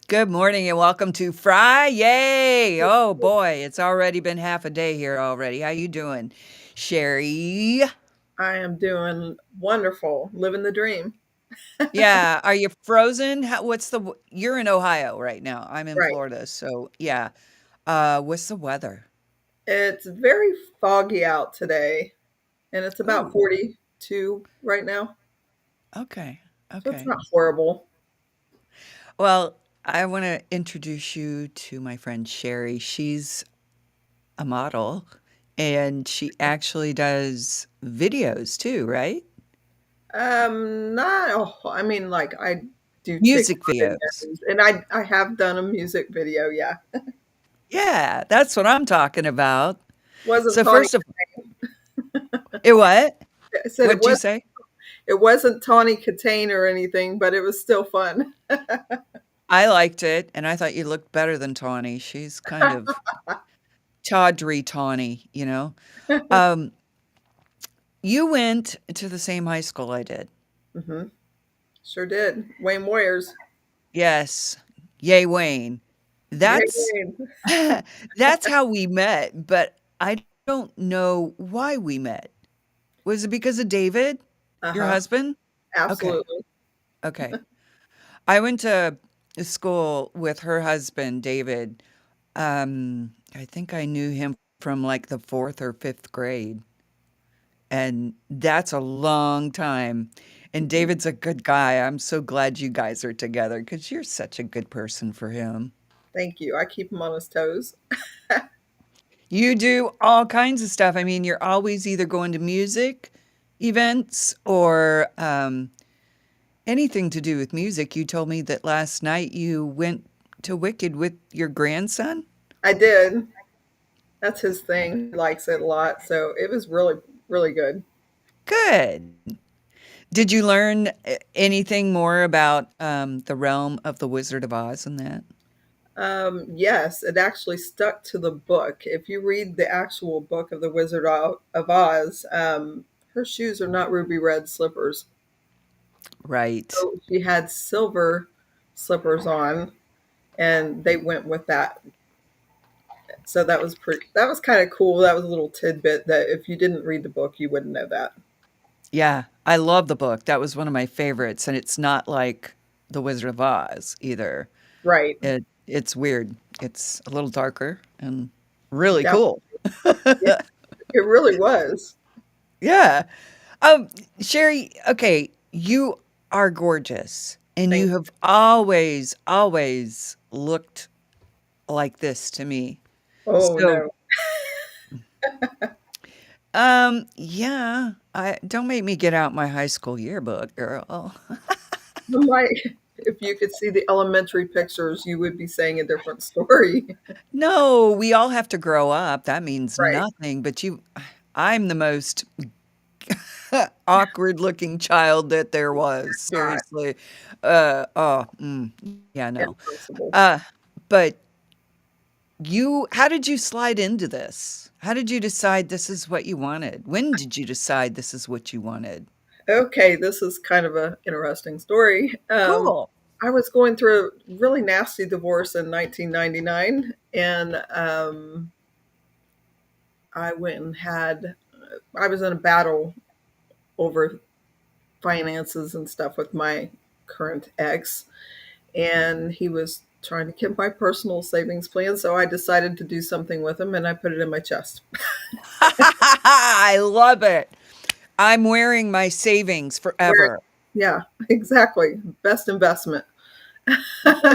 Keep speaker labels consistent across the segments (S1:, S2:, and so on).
S1: Good morning and welcome to Friday. Oh boy, it's already been half a day here already. How you doing, Sherry?
S2: I am doing wonderful, living the dream.
S1: Yeah, are you frozen? You're in Ohio right now. I'm in
S2: Right.
S1: Florida, so yeah. What's the weather?
S2: It's very foggy out today, and it's about
S1: Ooh,
S2: 42 right now.
S1: okay,
S2: So it's
S1: okay.
S2: not horrible.
S1: Well, I want to introduce you to my friend Sherry. She's a model and she actually does videos too, right?
S2: Not, I mean, like I do
S1: Music
S2: TikTok
S1: videos.
S2: videos, and I have done a music video. Yeah,
S1: Yeah, that's what I'm talking about.
S2: wasn't
S1: So
S2: Tawny.
S1: first of it what?
S2: I said
S1: What'd you say?
S2: it wasn't Tawny Katane or anything, but it was still fun.
S1: I liked it, and I thought you looked better than Tawny. She's kind of tawdry Tawny, you know? Um, you went to the same high school I did.
S2: hmm Sure did. Wayne Warriors.
S1: Yes. Yay, Wayne.
S2: Yay,
S1: That's
S2: Wayne.
S1: that's how we met, but I don't know why we met. Was it because of David,
S2: Uh
S1: your
S2: huh.
S1: husband? Okay,
S2: Absolutely.
S1: okay. I went to school with her husband, David. I think I knew him from like the 4th or 5th grade, and that's a long time. And
S2: Mhm.
S1: David's a good guy. I'm so glad you guys are together because you're such a good person for him.
S2: Thank you. I keep him on his toes.
S1: You do all kinds of stuff. I mean, you're always either going to music events or anything to do with music. You told me that last night you went to Wicked with your grandson.
S2: I did. That's his thing. He likes it a lot. So it was really, really good.
S1: Good. Did you learn anything more about the realm of the Wizard of Oz and that?
S2: Yes, it actually stuck to the book. If you read the actual book of the of Oz, her shoes are not ruby red slippers.
S1: Right.
S2: So she had silver slippers on, and they went with that. So that was kind of cool. That was a little tidbit that if you didn't read the book, you wouldn't know that.
S1: Yeah, I love the book. That was one of my favorites, and it's not like The Wizard of Oz either.
S2: Right.
S1: It's weird. It's a little darker and really cool.
S2: Definitely. Yeah, it really was.
S1: Yeah. Sherry, okay, you are gorgeous, and you
S2: Thank
S1: have always, always looked like this to me.
S2: Oh
S1: So,
S2: no.
S1: yeah, I don't make me get out my high school yearbook, girl.
S2: Like if you could see the elementary pictures, you would be saying a different story.
S1: No, we all have to grow up. That means
S2: Right.
S1: nothing, but I'm the most awkward looking child that there was,
S2: Not
S1: seriously. Yeah, no.
S2: impossible.
S1: Uh, but how did you slide into this? How did you decide this is what you wanted? When did you decide this is what you wanted?
S2: Okay, this is kind of a interesting story.
S1: Cool.
S2: I was going through a really nasty divorce in 1999, and I went and had I was in a battle over finances and stuff with my current ex, and he was trying to get my personal savings plan. So I decided to do something with him, and I put it in my chest.
S1: I love it. I'm wearing my savings
S2: Where,
S1: forever.
S2: yeah, exactly. Best investment.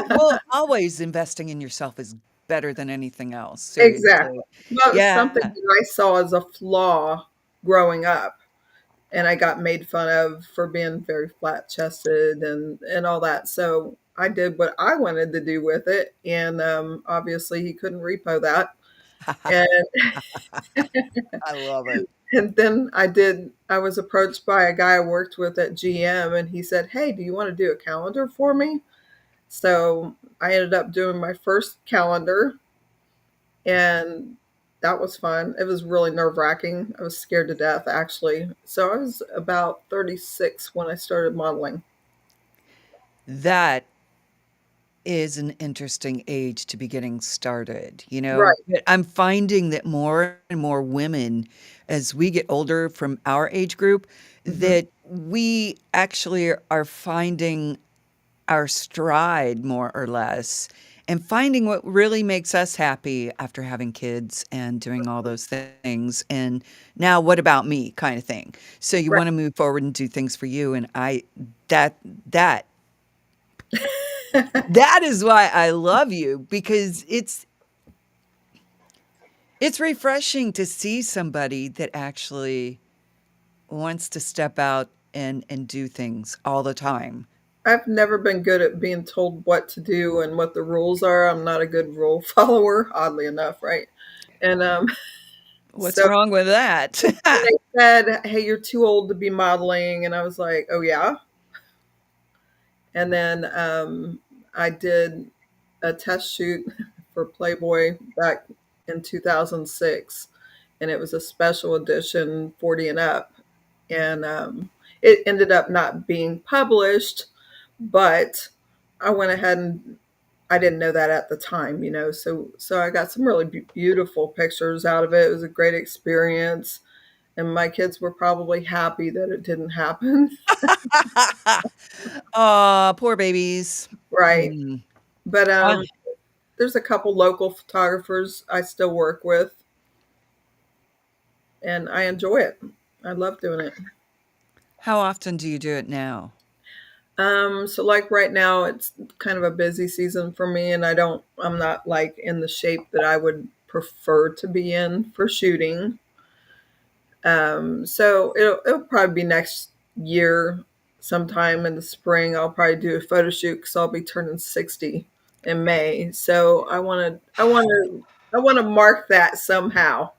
S1: Well, always investing in yourself is better than anything else, seriously.
S2: Exactly. Well, it was
S1: Yeah.
S2: something that I saw as a flaw growing up, and I got made fun of for being very flat chested and all that. So I did what I wanted to do with it, and obviously he couldn't repo that. And
S1: I love it.
S2: and then I did. I was approached by a guy I worked with at GM, and he said, "Hey, do you want to do a calendar for me?" So I ended up doing my first calendar, and that was fun. It was really nerve wracking. I was scared to death, actually. So I was about 36 when I started modeling.
S1: That is an interesting age to be getting started, you know?
S2: Right.
S1: But I'm finding that more and more women, as we get older from our age group,
S2: Hmm.
S1: that we actually are finding our stride more or less and finding what really makes us happy after having kids and doing all those things. And now what about me kind of thing. So you
S2: Right.
S1: want to move forward and do things for you. And that, that, that is why I love you because it's refreshing to see somebody that actually wants to step out and do things all the time.
S2: I've never been good at being told what to do and what the rules are. I'm not a good rule follower, oddly enough, right? And
S1: What's
S2: so
S1: wrong with that?
S2: when they said, "Hey, you're too old to be modeling," and I was like, "Oh yeah." And then I did a test shoot for Playboy back in 2006, and it was a special edition 40 and up. And it ended up not being published, but I went ahead and I didn't know that at the time, so I got some really beautiful pictures out of it. It was a great experience, and my kids were probably happy that it didn't happen.
S1: Aw, poor babies.
S2: Right.
S1: Mm.
S2: But
S1: Uh,
S2: there's a couple local photographers I still work with, and I enjoy it. I love doing it.
S1: how often do you do it now?
S2: So like right now, it's kind of a busy season for me, and I'm not like in the shape that I would prefer to be in for shooting. So it'll probably be next year, sometime in the spring. I'll probably do a photo shoot because I'll be turning 60 in May. So I want to mark that somehow.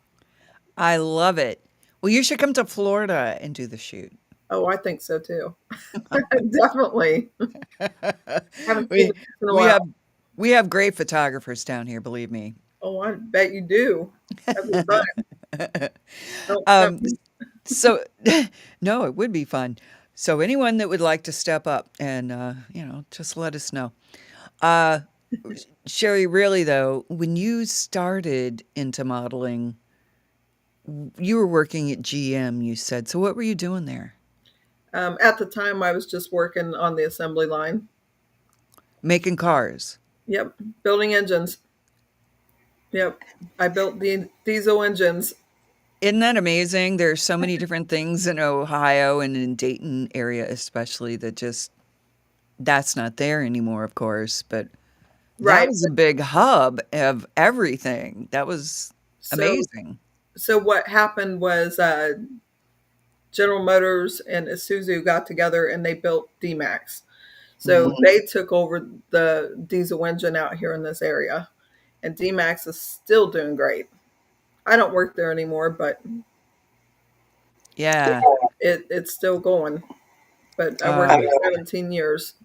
S1: I love it. Well, you should come to Florida and do the shoot.
S2: Oh, I think so too. Definitely. Haven't seen
S1: We
S2: it in a
S1: we
S2: while.
S1: have we have great photographers down here, believe me.
S2: Oh, I bet you do. That'd be fun. Don't
S1: Um,
S2: tempt me.
S1: so no, it would be fun. So anyone that would like to step up and, just let us know. Uh, Sherry, really though, when you started into modeling, you were working at GM, you said. So what were you doing there?
S2: At the time, I was just working on the assembly line.
S1: Making cars.
S2: Yep, building engines. Yep, I built the diesel engines.
S1: Isn't that amazing? There's so many different things in Ohio and in Dayton area especially that just that's not there anymore, of course, but that
S2: Right.
S1: was a big hub of everything. That was
S2: So,
S1: amazing.
S2: so what happened was General Motors and Isuzu got together and they built D-Max. So
S1: Mhm.
S2: they took over the diesel engine out here in this area, and D-Max is still doing great. I don't work there anymore, but
S1: Yeah.
S2: it's still going. But I worked
S1: Uh,
S2: there 17 years.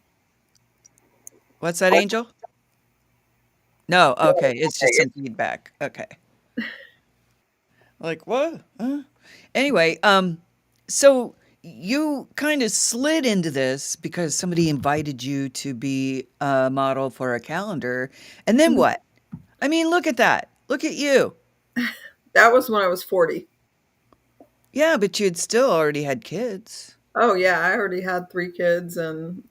S1: what's that, Angel? No, okay, it's just some feedback. Okay. Like, what? Huh? Anyway, so you kind of slid into this because somebody invited you to be a model for a calendar. And then what? I mean, look at that. Look at you.
S2: That was when I was 40.
S1: Yeah, but you'd still already had kids.
S2: Oh yeah, I already had 3 kids, and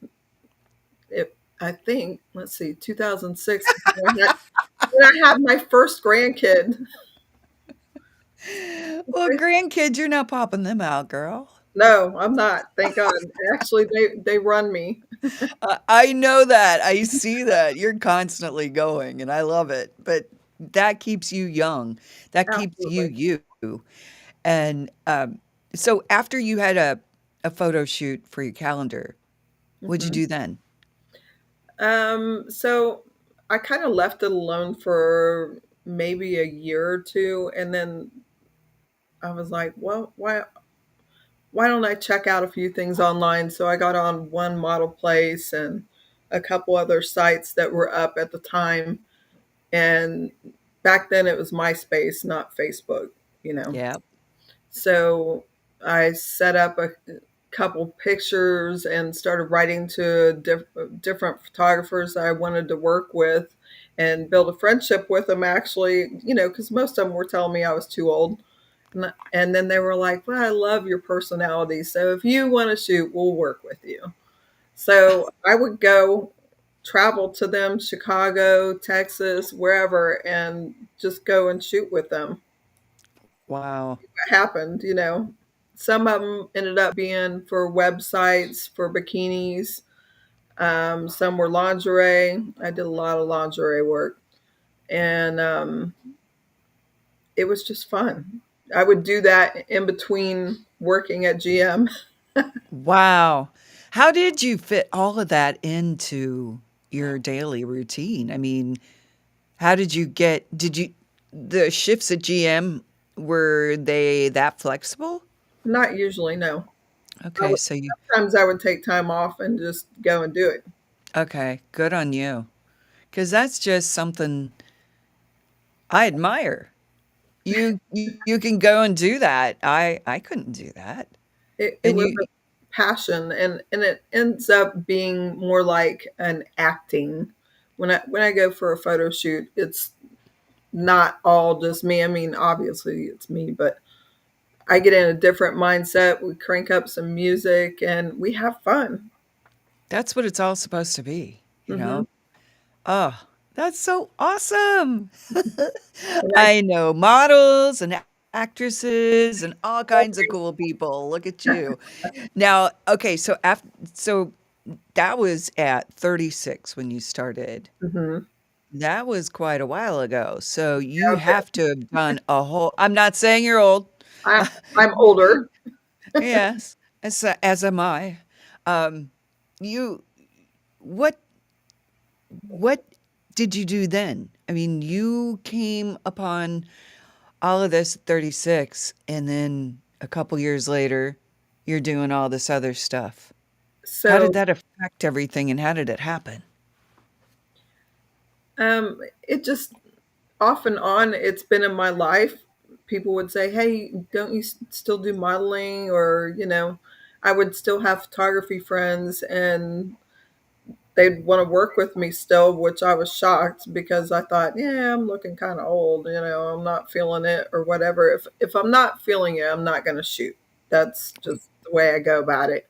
S2: I think, let's see, 2006 when I had my first grandkid.
S1: Well, grandkids, you're not popping them out, girl.
S2: No, I'm not. Thank God. Actually, they run me.
S1: I know that. I see that. You're constantly going, and I love it. But that keeps you young. That keeps you
S2: Absolutely.
S1: you. And so after you had a photo shoot for your calendar, what'd you
S2: Hmm.
S1: do then?
S2: So I kind of left it alone for maybe a year or two, and then I was like, well, why don't I check out a few things online? So I got on one model place and a couple other sites that were up at the time. And back then it was MySpace, not Facebook.
S1: Yeah.
S2: So I set up couple pictures and started writing to different photographers that I wanted to work with and build a friendship with them, actually, because most of them were telling me I was too old. And then they were like, well, I love your personality. So if you want to shoot, we'll work with you. So I would go travel to them, Chicago, Texas, wherever, and just go and shoot with them.
S1: Wow.
S2: What happened. Some of them ended up being for websites, for bikinis. Some were lingerie. I did a lot of lingerie work. And it was just fun. I would do that in between working at GM.
S1: Wow. How did you fit all of that into your daily routine? I mean, how did you the shifts at GM, were they that flexible?
S2: Not usually, no.
S1: Okay, so you
S2: Sometimes I would take time off and just go and do it.
S1: okay, good on you. Because that's just something I admire. You can go and do that. I couldn't do that.
S2: It
S1: And
S2: was
S1: you
S2: a passion, and it ends up being more like an acting. When I go for a photo shoot, it's not all just me. I mean, obviously it's me, but I get in a different mindset. We crank up some music and we have fun.
S1: that's what it's all supposed to be, you
S2: Hmm.
S1: know? Oh, that's so awesome.
S2: And I,
S1: I know models and actresses and all kinds of cool people. Look at you. Now, okay, so that was at 36 when you started.
S2: hmm
S1: That was quite a while ago. So you have to have done a whole I'm not saying you're old.
S2: I, I'm older.
S1: Yes, as am I. Um, you what what did you do then? I mean, you came upon all of this at 36, and then a couple years later, you're doing all this other stuff. How did
S2: So
S1: that affect everything, and how did it happen?
S2: it just off and on, it's been in my life. People would say, hey, don't you still do modeling? Or, I would still have photography friends and they'd want to work with me still, which I was shocked because I thought, yeah, I'm looking kind of old, I'm not feeling it or whatever. If I'm not feeling it, I'm not going to shoot. That's just the way I go about it.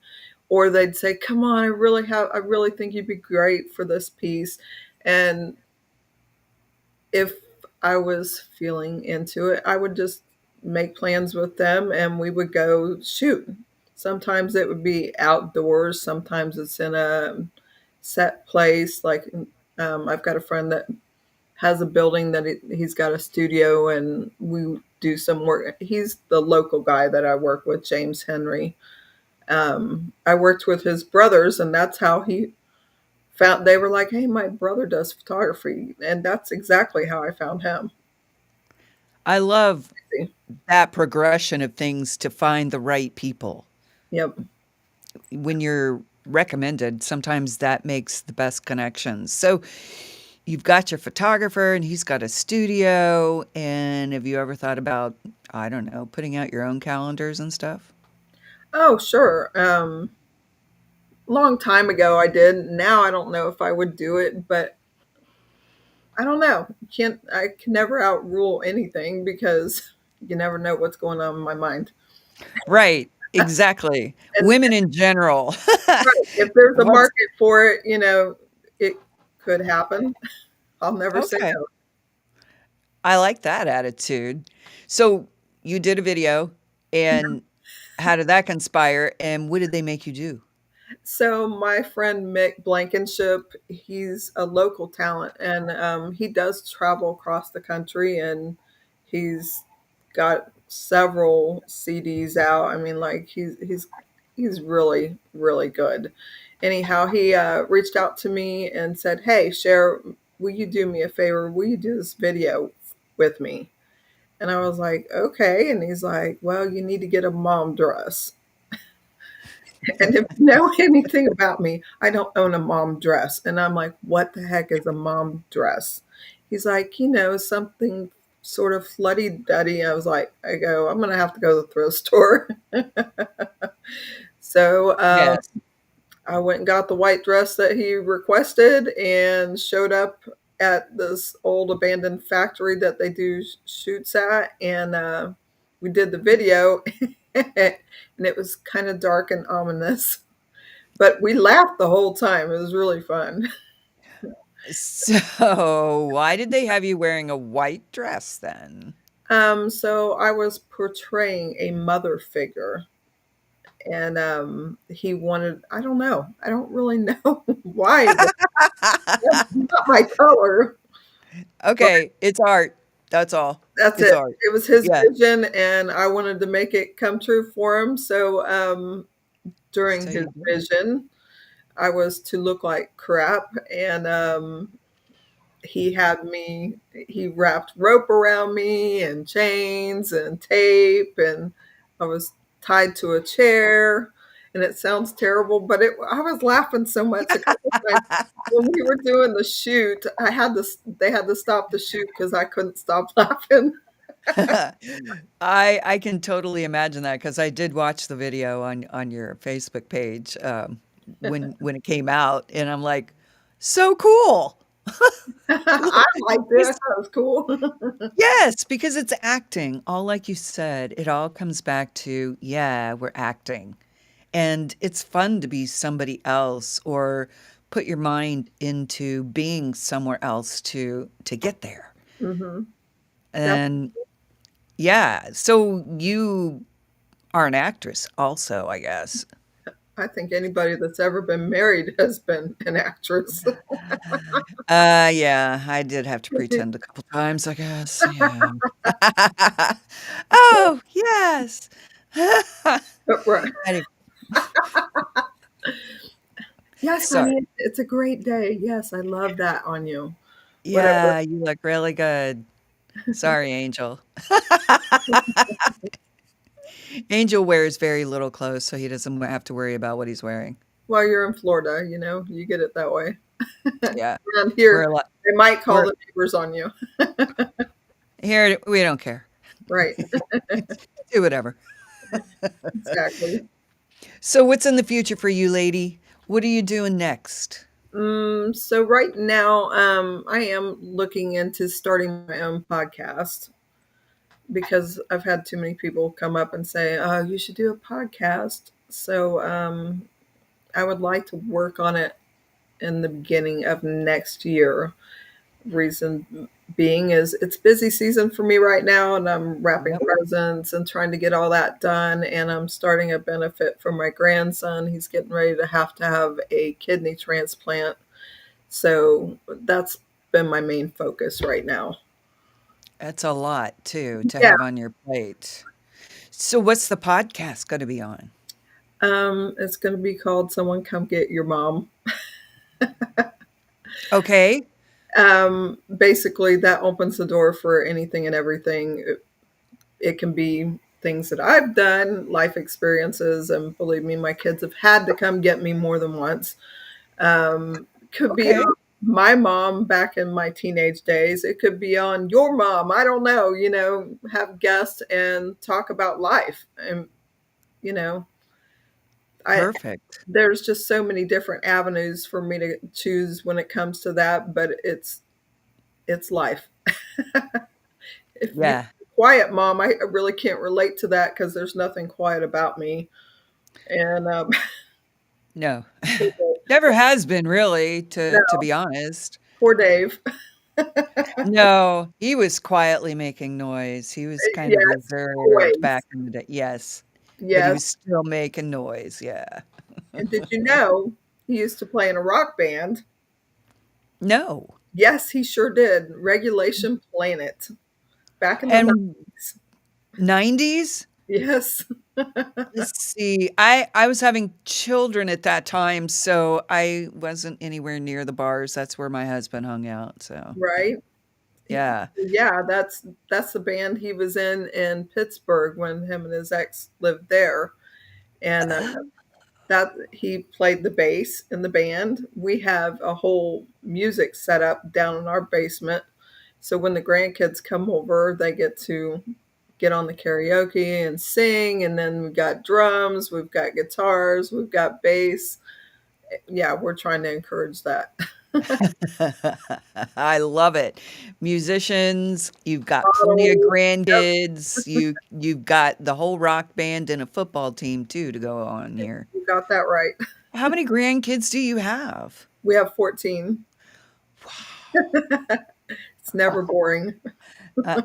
S2: Or they'd say, come on, I really think you'd be great for this piece. And if I was feeling into it, I would just make plans with them and we would go shoot. Sometimes it would be outdoors, sometimes it's in a set place. Like, I've got a friend that has a building that he's got a studio and we do some work. He's the local guy that I work with, James Henry. I worked with his brothers, and that's how he found. They were like, "Hey, my brother does photography," and that's exactly how I found him.
S1: I love that progression of things to find the right people.
S2: Yep.
S1: When you're recommended, sometimes that makes the best connections. So you've got your photographer and he's got a studio. And have you ever thought about, I don't know, putting out your own calendars and stuff?
S2: Oh, sure. Long time ago I did. Now I don't know if I would do it, but I don't know. I can never outrule anything because you never know what's going on in my mind.
S1: Right. Exactly.
S2: And
S1: Women in general.
S2: right, if there's a
S1: What's
S2: market for it, it could happen. I'll never say
S1: okay.
S2: no.
S1: I like that attitude. So you did a video, and how did that conspire? And what did they make you do?
S2: So my friend Mick Blankenship, he's a local talent, and he does travel across the country, and he's got several CDs out. I mean, like he's really really good. Anyhow, he reached out to me and said, "Hey, Cher, will you do me a favor? Will you do this video with me?" And I was like, "Okay." And he's like, "Well, you need to get a mom dress." And if you know anything about me, I don't own a mom dress. And I'm like, what the heck is a mom dress? He's like, something sort of flutty duddy. I go, I'm going to have to go to the thrift store. So
S1: Yes.
S2: I went and got the white dress that he requested and showed up at this old abandoned factory that they do shoots at. And we did the video, and it was kind of dark and ominous. But we laughed the whole time. It was really fun.
S1: So, why did they have you wearing a white dress then?
S2: So I was portraying a mother figure, and he wanted, I don't know, I don't really know why. That's not my color. But
S1: Okay, it's art. That's all.
S2: that's
S1: It's
S2: it.
S1: art.
S2: It was his
S1: Yeah,
S2: vision, and I wanted to make it come true for him. So during
S1: so
S2: his
S1: you did.
S2: vision, I was to look like crap, and he wrapped rope around me and chains and tape, and I was tied to a chair. And it sounds terrible, but I was laughing so much a couple times when we were doing the shoot. They had to stop the shoot because I couldn't stop laughing.
S1: I can totally imagine that because I did watch the video on your Facebook page, when it came out, and I'm like, "So cool."
S2: I liked it. I
S1: Because
S2: thought it was cool.
S1: yes, because it's acting, all like you said, it all comes back to, yeah, we're acting, and it's fun to be somebody else or put your mind into being somewhere else to get there,
S2: Hmm.
S1: and yeah, so you are an actress also, I guess.
S2: I think anybody that's ever been married has been an actress.
S1: Yeah, I did have to pretend a couple times, I guess, yeah. Oh, yes.
S2: Right.
S1: Any
S2: Yes,
S1: sorry.
S2: honey, it's a great day. Yes, I love that on you. Whatever.
S1: Yeah, you look really good. Sorry, Angel. Angel wears very little clothes, so he doesn't have to worry about what he's wearing.
S2: While you're in Florida, you get it that way.
S1: Yeah,
S2: Around
S1: we're
S2: here,
S1: a lot
S2: they might call
S1: we're
S2: the neighbors on you.
S1: here, we don't care.
S2: Right.
S1: Do whatever.
S2: Exactly.
S1: So what's in the future for you, lady? What are you doing next?
S2: So right now, I am looking into starting my own podcast because I've had too many people come up and say, "Oh, you should do a podcast." So I would like to work on it in the beginning of next year. Reason being is it's busy season for me right now, and I'm wrapping
S1: Yep.
S2: presents and trying to get all that done. And I'm starting a benefit for my grandson. He's getting ready to have a kidney transplant. So that's been my main focus right now.
S1: That's a lot too to
S2: Yeah.
S1: have on your plate. So what's the podcast gonna be on?
S2: It's going to be called Someone Come Get Your Mom.
S1: Okay,
S2: Basically, that opens the door for anything and everything. It can be things that I've done, life experiences, and believe me, my kids have had to come get me more than once. Could be
S1: okay,
S2: on my mom back in my teenage days. It could be on your mom. I don't know. Have guests and talk about life. And you know, I
S1: perfect.
S2: there's just so many different avenues for me to choose when it comes to that. But it's life. If you
S1: Yeah,
S2: quiet mom, I really can't relate to that because there's nothing quiet about me. And
S1: no. Never has been really, to be honest.
S2: poor Dave.
S1: No, he was quietly making noise. He was kind of
S2: Yes,
S1: reserved
S2: always.
S1: back in the day. Yes, but he
S2: Yes.
S1: was still making noise, yeah.
S2: And did you know he used to play in a rock band?
S1: No,
S2: Yes, he sure did. Regulation Planet back in the
S1: and
S2: 90s.
S1: 90s?
S2: Yes.
S1: Let's see, I was having children at that time, so I wasn't anywhere near the bars. That's where my husband hung out, so,
S2: Right?
S1: yeah.
S2: Yeah, that's the band he was in Pittsburgh when him and his ex lived there. And that he played the bass in the band. We have a whole music set up down in our basement. So when the grandkids come over, they get to get on the karaoke and sing. And then we've got drums, we've got guitars, we've got bass. Yeah, we're trying to encourage that.
S1: I love it. Musicians, you've got plenty of
S2: Bottles. Yep,
S1: grandkids, you've got the whole rock band and a football team too to go on here.
S2: you got that right.
S1: How many grandkids do you have?
S2: We have 14. It's never boring.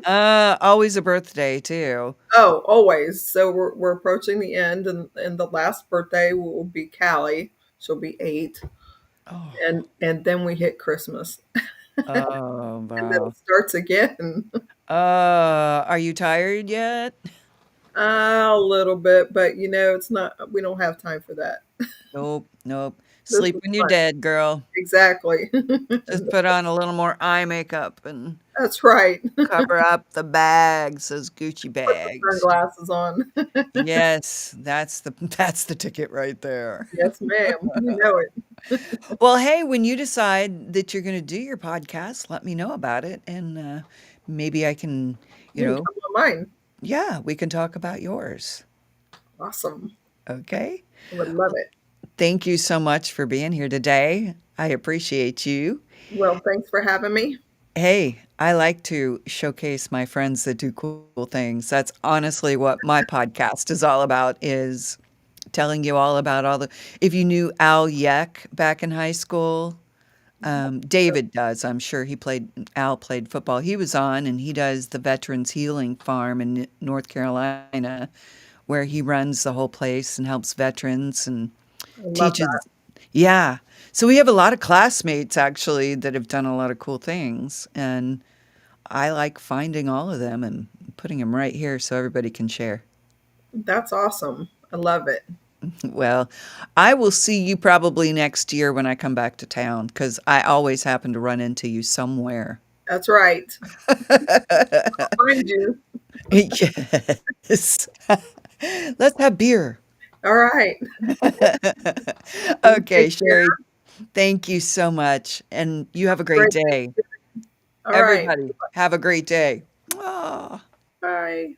S1: Always a birthday too.
S2: Oh, always. So we're approaching the end, and the last birthday will be Callie. She'll be 8,
S1: Oh,
S2: and then we hit Christmas,
S1: oh,
S2: and then
S1: wow.
S2: it starts again.
S1: Are you tired yet?
S2: A little bit, but it's not. We don't have time for that.
S1: Nope, nope.
S2: This
S1: Sleep
S2: was
S1: when you're
S2: fun.
S1: dead, girl.
S2: Exactly.
S1: Just put on a little more eye makeup and
S2: That's right.
S1: cover up the bags, those Gucci
S2: Put the
S1: bags.
S2: sunglasses on.
S1: Yes, that's the ticket right there.
S2: Yes, ma'am. You know it.
S1: Well, hey, when you decide that you're gonna do your podcast, let me know about it, and, maybe I can, you
S2: You can
S1: know
S2: come on mine.
S1: yeah, we can talk about yours,
S2: Awesome.
S1: okay?
S2: I would love it.
S1: Thank you so much for being here today. I appreciate you.
S2: Well, thanks for having me.
S1: Hey, I like to showcase my friends that do cool things. That's honestly what my podcast is all about, is telling you all about all the if you knew Al Yeck back in high school, David does, I'm sure Al played football. He was on, and he does the Veterans Healing Farm in North Carolina, where he runs the whole place and helps veterans and
S2: I love
S1: teaches.
S2: that.
S1: Yeah. So we have a lot of classmates actually that have done a lot of cool things, and I like finding all of them and putting them right here so everybody can share.
S2: That's awesome. I love it.
S1: Well, I will see you probably next year when I come back to town because I always happen to run into you somewhere.
S2: That's right. Find you.
S1: Yes. Let's have beer.
S2: All right. You
S1: Okay,
S2: take care.
S1: Sherry, thank you so much, and you have a great
S2: Great.
S1: day.
S2: All right.
S1: Everybody, have a great day. Aw.
S2: Bye.